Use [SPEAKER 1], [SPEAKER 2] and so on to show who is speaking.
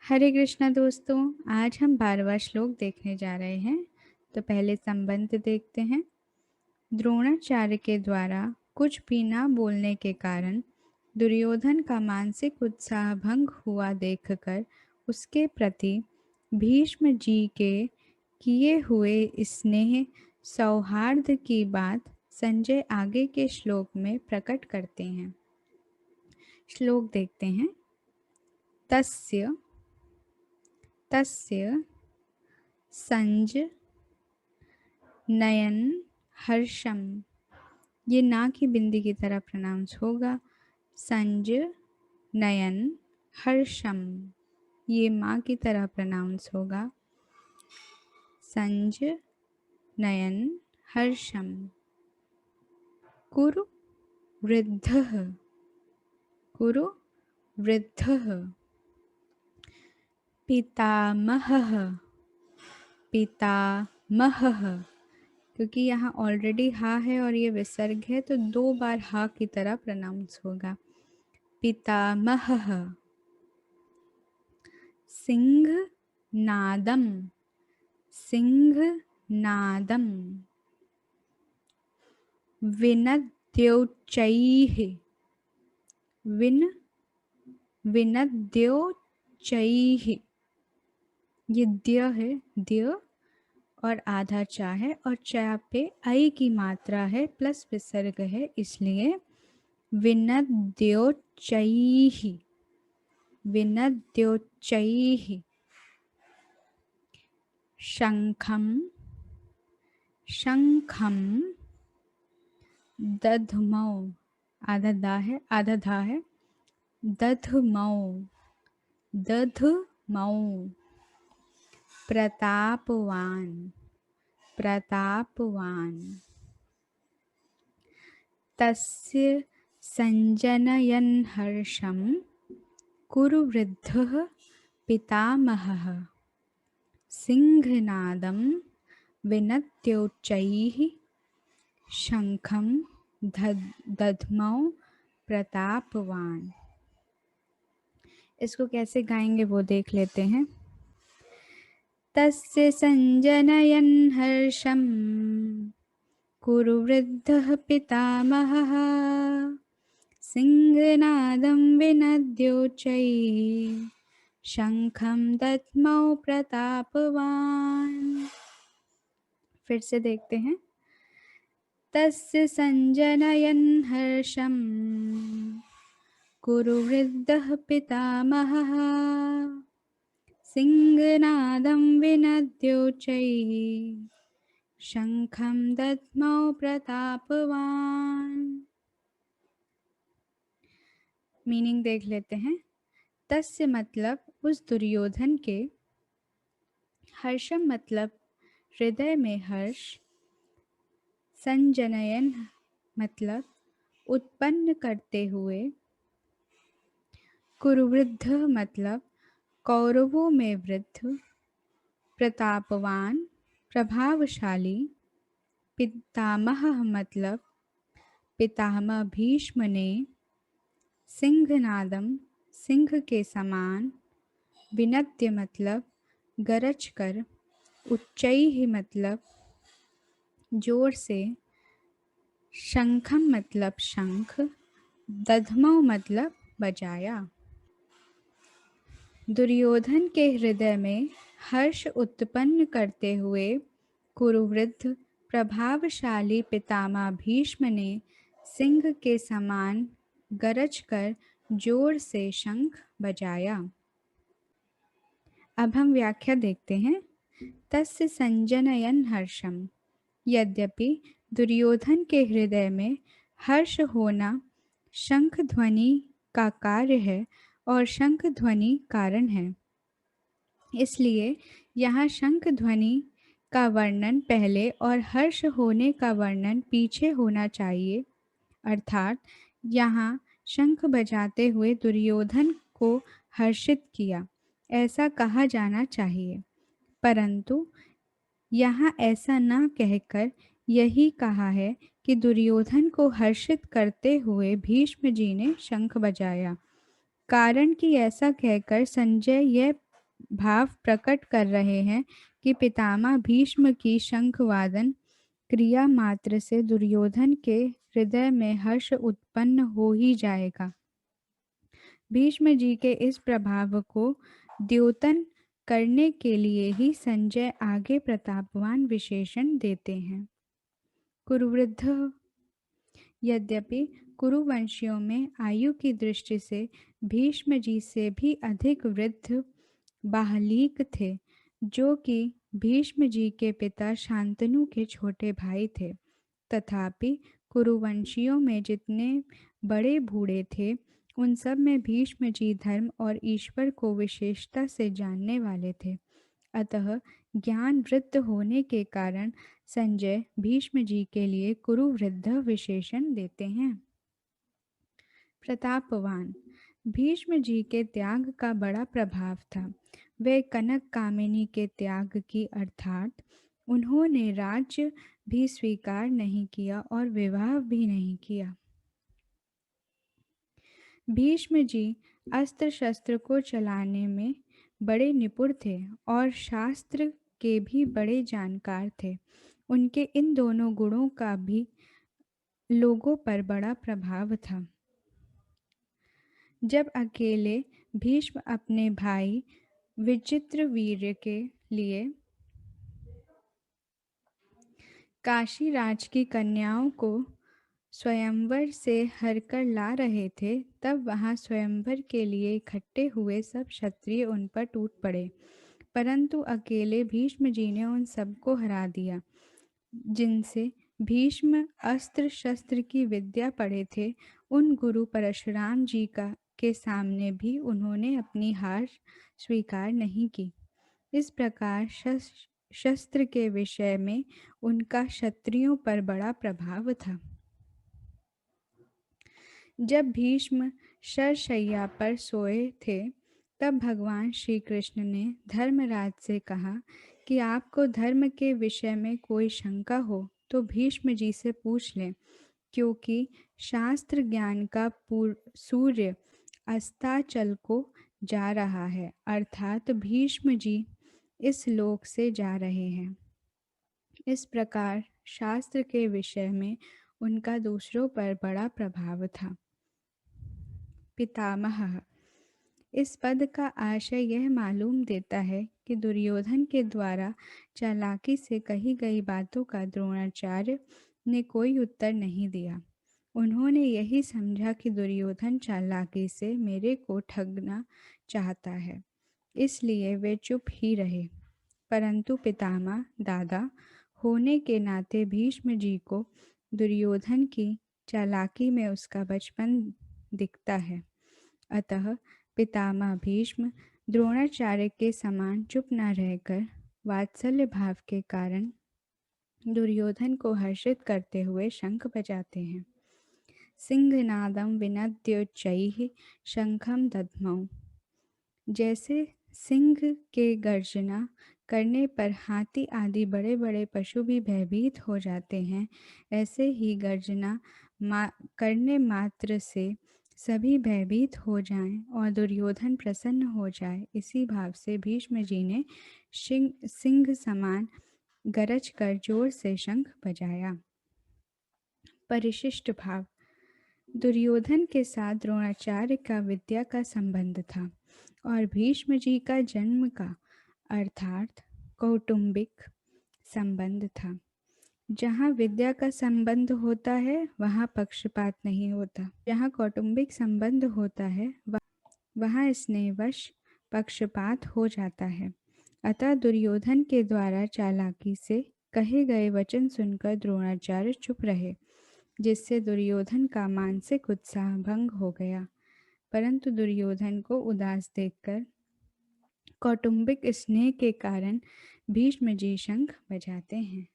[SPEAKER 1] हरे कृष्णा दोस्तों, आज हम 12वां श्लोक देखने जा रहे हैं। तो पहले संबंध देखते हैं। द्रोणाचार्य के द्वारा कुछ भी ना बोलने के कारण दुर्योधन का मानसिक उत्साह भंग हुआ देखकर उसके प्रति भीष्म जी के किए हुए स्नेह सौहार्द की बात संजय आगे के श्लोक में प्रकट करते हैं। श्लोक देखते हैं। तस्य संज नयन हर्षम, ये ना की बिंदी की तरह प्रोनाउंस होगा। संज नयन हर्षम, ये माँ की तरह प्रोनाउंस होगा। संज नयन हर्षम। कुरु वृद्धः, कुरु वृद्धः। पितामहः, पितामहः, क्योंकि यहाँ ऑलरेडी हा है और ये विसर्ग है तो 2 बार हा की तरह प्रोनाउंस होगा। पितामहः। सिंहनादम, सिंहनादम। विनद्योच्चैः, विनद्योच्चैः। ये द्य है, द्य और आधा चा है और चा पे आई की मात्रा है प्लस विसर्ग है, इसलिए विनद्योच्चैः, विनद्योच्चैः। शंखम, शंखम। दध्मौ, आधा दा है आधा धा है। दध्मौ, दध्मौ। प्रतापवान, प्रतापवान। तस्य संजनयन् हर्षं कुरु वृद्धः पितामहः। सिंहनादं विनद्योच्चैः शंखं दध्मौ प्रतापवान। इसको कैसे गाएंगे वो देख लेते हैं। तस्य संजनयन् हर्षं कुरु वृद्धः पितामहः। सिंहनादं विनद्योच्चैः शंखं दध्मौ प्रतापवान। फिर से देखते हैं। तस्य संजनयन् हर्षं कुरु वृद्धः पितामहः। सिंहनादं विनद्योच्चैः शंखं दध्मौ प्रतापवान। मीनिंग देख लेते हैं। तस्य मतलब उस दुर्योधन के, हर्षम मतलब हृदय में हर्ष, संजनयन मतलब उत्पन्न करते हुए, कुरुवृद्ध मतलब कौरवों में वृद्ध, प्रतापवान प्रभावशाली, पितामह मतलब पितामह भीष्म ने, सिंहनादम सिंह के समान, विनद्य मतलब गरज कर, उच्चैः मतलब जोर से, शंखम मतलब शंख, दध्मौ मतलब बजाया। दुर्योधन के हृदय में हर्ष उत्पन्न करते हुए कुरुवृद्ध प्रभावशाली पितामह भीष्म ने सिंह के समान गरज कर जोर से शंख बजाया। अब हम व्याख्या देखते हैं। तस्य संजनयन् हर्षम, यद्यपि दुर्योधन के हृदय में हर्ष होना शंख ध्वनि का कार्य है और शंख ध्वनि कारण है, इसलिए यहाँ शंख ध्वनि का वर्णन पहले और हर्ष होने का वर्णन पीछे होना चाहिए। अर्थात यहाँ शंख बजाते हुए दुर्योधन को हर्षित किया, ऐसा कहा जाना चाहिए, परंतु यहाँ ऐसा न कहकर यही कहा है कि दुर्योधन को हर्षित करते हुए भीष्म जी ने शंख बजाया। कारण कि ऐसा कहकर संजय यह भाव प्रकट कर रहे हैं कि पितामह भीष्म की शंखवादन क्रिया मात्र से दुर्योधन के हृदय में हर्ष उत्पन्न हो ही जाएगा। भीष्म जी के इस प्रभाव को द्योतन करने के लिए ही संजय आगे प्रतापवान विशेषण देते हैं। कुरुवृद्ध। यद्यपि कुरुवंशियों में आयु की दृष्टि से भीष्म जी से भी अधिक वृद्ध बाहलीक थे, जो कि भीष्म जी के पिता शांतनु के छोटे भाई थे, तथापि कुरुवंशियों में जितने बड़े बूढ़े थे, उन सब में भीष्म जी धर्म और ईश्वर को विशेषता से जानने वाले थे। अतः ज्ञान वृद्ध होने के कारण संजय भीष्म जी के लिए कुरुवृद्ध विशेषण देते हैं। प्रतापवान। भीष्म जी के त्याग का बड़ा प्रभाव था। वे कनक कामिनी के त्याग की अर्थात उन्होंने राज्य भी स्वीकार नहीं किया और विवाह भी नहीं किया। भीष्म जी अस्त्र शस्त्र को चलाने में बड़े निपुण थे और शास्त्र के भी बड़े जानकार थे। उनके इन दोनों गुणों का भी लोगों पर बड़ा प्रभाव था। जब अकेले भीष्म अपने भाई विचित्रवीर्य के लिए काशी राज की कन्याओं को स्वयंवर से हरकर ला रहे थे, तब वहां स्वयंवर के लिए इकट्ठे हुए सब क्षत्रिय उन पर टूट पड़े, परंतु अकेले भीष्म जी ने उन सबको हरा दिया। जिनसे भीष्म अस्त्र शस्त्र की विद्या पढ़े थे, उन गुरु परशुराम जी का के सामने भी उन्होंने अपनी हार स्वीकार नहीं की। इस प्रकार शस्त्र के विषय में उनका क्षत्रियों पर बड़ा प्रभाव था। जब भीष्म शरशय्या पर सोए थे, तब भगवान श्री कृष्ण ने धर्मराज से कहा कि आपको धर्म के विषय में कोई शंका हो तो भीष्म जी से पूछ लें, क्योंकि शास्त्र ज्ञान का सूर्य अस्ताचल को जा रहा है, अर्थात भीष्म जी इस लोक से जा रहे हैं। इस प्रकार शास्त्र के विषय में उनका दूसरों पर बड़ा प्रभाव था। पितामह। इस पद का आशय यह मालूम देता है कि दुर्योधन के द्वारा चालाकी से कही गई बातों का द्रोणाचार्य ने कोई उत्तर नहीं दिया। उन्होंने यही समझा कि दुर्योधन चालाकी से मेरे को ठगना चाहता है, इसलिए वे चुप ही रहे। परंतु पितामह दादा होने के नाते भीष्म जी को दुर्योधन की चालाकी में उसका बचपन दिखता है। अतः पितामह भीष्म द्रोणाचार्य के समान चुप न रहकर वात्सल्य भाव के कारण दुर्योधन को हर्षित करते हुए शंख बजाते हैं। सिंहनादम विनद्योच्चैः शंखम दद्मौ। जैसे सिंह के गर्जना करने पर हाथी आदि बड़े बड़े पशु भी भयभीत हो जाते हैं, ऐसे ही गर्जना करने मात्र से सभी भयभीत हो जाएं और दुर्योधन प्रसन्न हो जाए, इसी भाव से भीष्म जी ने सिंह समान गरज कर जोर से शंख बजाया। परिशिष्ट भाव। दुर्योधन के साथ द्रोणाचार्य का विद्या का संबंध था और भीष्म जी का जन्म का अर्थात कौटुंबिक संबंध था। जहाँ विद्या का संबंध होता है वहाँ पक्षपात नहीं होता। जहाँ कौटुंबिक संबंध होता है वहाँ स्नेहवश पक्षपात हो जाता है। अतः दुर्योधन के द्वारा चालाकी से कहे गए वचन सुनकर द्रोणाचार्य चुप रहे, जिससे दुर्योधन का मानसिक उत्साह भंग हो गया। परंतु दुर्योधन को उदास देखकर कौटुंबिक स्नेह के कारण भीष्म जी शंख बजाते हैं।